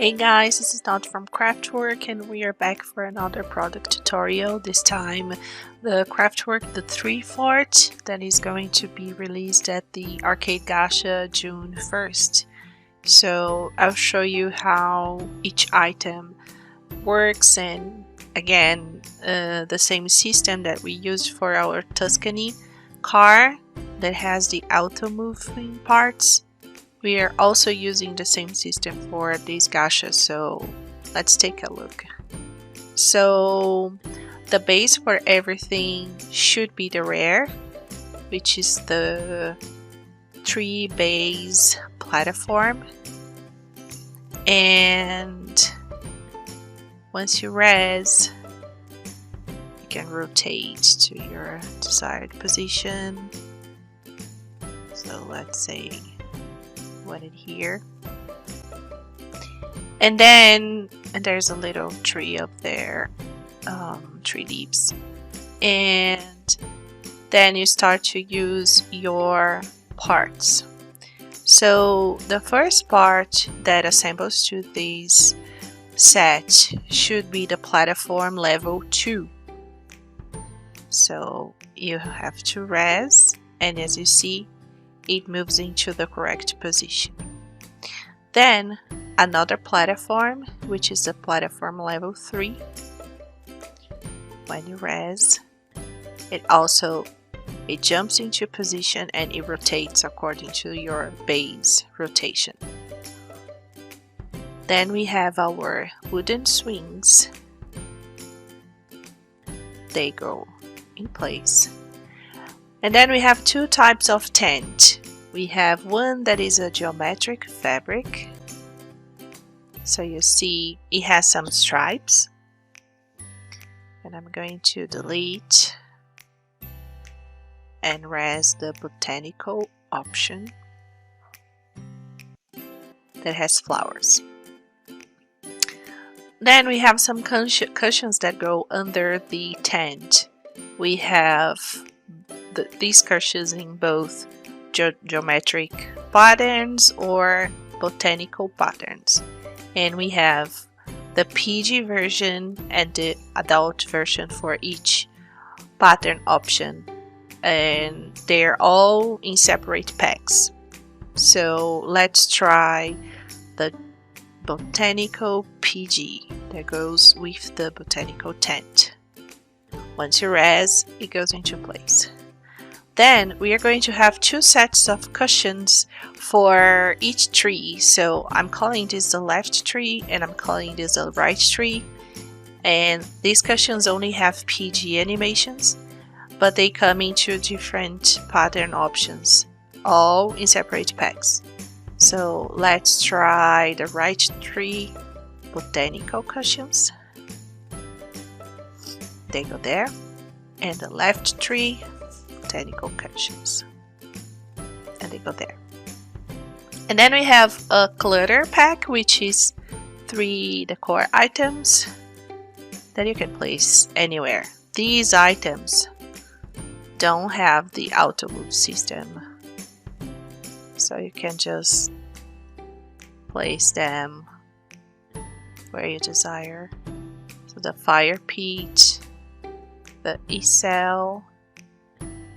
Hey guys, this is Not from KraftWork and we are back for another product tutorial. This time the KraftWork the 3 Fort that is going to be released at the Arcade Gacha June 1st. So I'll show you how each item works, and again the same system that we used for our Tuscany car that has the auto moving parts. We are also using the same system for these gacha, so let's take a look. So the base for everything should be the rare, which is the 3 base platform, and once you res, you can rotate to your desired position. So let's say want it here, and then there's a little tree up there, 3 leaves, and then you start to use your parts. So the first part that assembles to this set should be the platform level 2. So you have to res, and as you see, it moves into the correct position. Then another platform, which is the platform level 3. When you res, it jumps into position and it rotates according to your base rotation. Then we have our wooden swings. They go in place. And then we have 2 types of tent. We have one that is a geometric fabric. So you see it has some stripes. And I'm going to delete and res the botanical option that has flowers. Then we have some cushions that go under the tent. We have these cushions in both geometric patterns or botanical patterns, and we have the PG version and the adult version for each pattern option, and they're all in separate packs. So let's try the botanical PG that goes with the botanical tent. Once you res, it goes into place. Then we are going to have 2 sets of cushions for each tree. So I'm calling this the left tree and I'm calling this the right tree. And these cushions only have PG animations, but they come into different pattern options, all in separate packs. So let's try the right tree botanical cushions. They go there. And the left tree botanical cushions, and they go there. And then we have a clutter pack, which is 3 decor items that you can place anywhere. These items don't have the auto move system, so you can just place them where you desire. So the fire pit, the e-cell.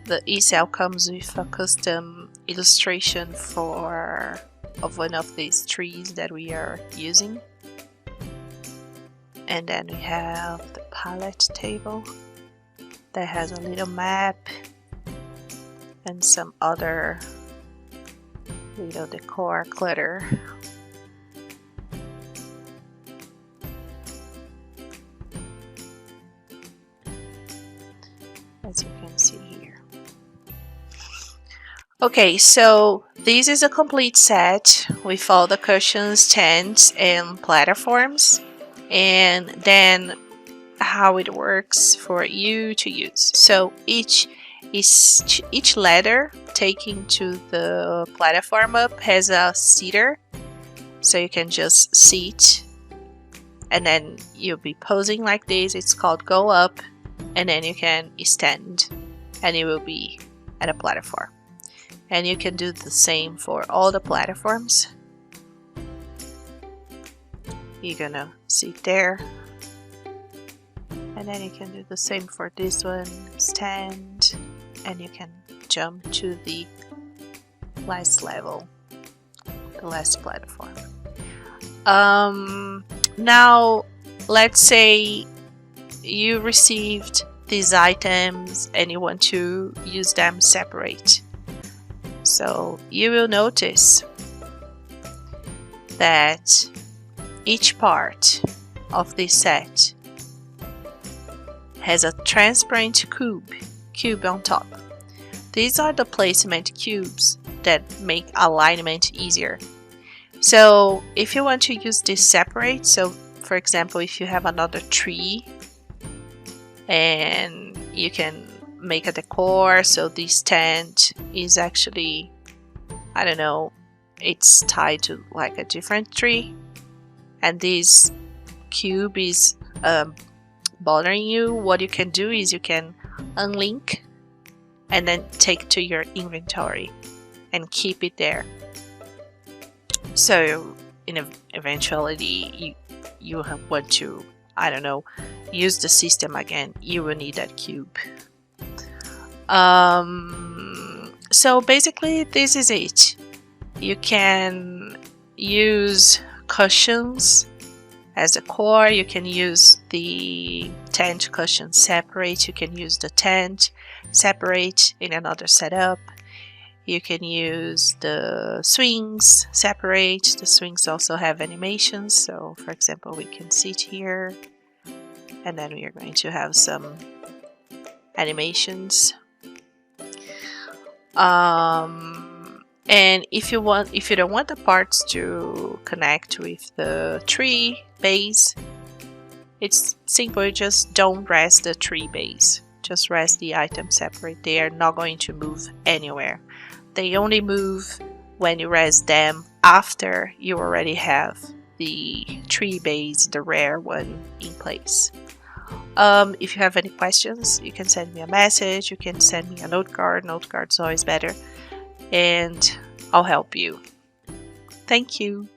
The e-cell comes with a custom illustration of one of these trees that we are using. And then we have the palette table that has a little map and some other little decor clutter. As you can see here. Okay, so this is a complete set with all the cushions, tents, and platforms, and then how it works for you to use. So each ladder taking to the platform up has a seater, so you can just sit, and then you'll be posing like this. It's called go up, and then you can stand, and you will be at a platform. And you can do the same for all the platforms. you're gonna see it there. And then you can do the same for this one, stand, and you can jump to the last level, the last platform. Now, let's say you received these items and you want to use them separate. So you will notice that each part of this set has a transparent cube on top. These are the placement cubes that make alignment easier. So if you want to use this separate, so for example, if you have another tree and you can make a decor, so this tent is actually, I don't know, it's tied to like a different tree, and this cube is bothering you, what you can do is you can unlink and then take to your inventory and keep it there. So in an eventuality you want to, I don't know, use the system again, you will need that cube. So basically this is it. You can use cushions as a core, you can use the tent cushion separate, you can use the tent separate in another setup, you can use the swings separate. The swings also have animations, so for example we can sit here and then we are going to have some animations. And if you don't want the parts to connect with the tree base, it's simple. You just don't rest the tree base. Just rest the items separate. They are not going to move anywhere. They only move when you rest them after you already have the tree base, the rare one, in place. If you have any questions, you can send me a message, you can send me a note card. Note card's always better, and I'll help you. Thank you.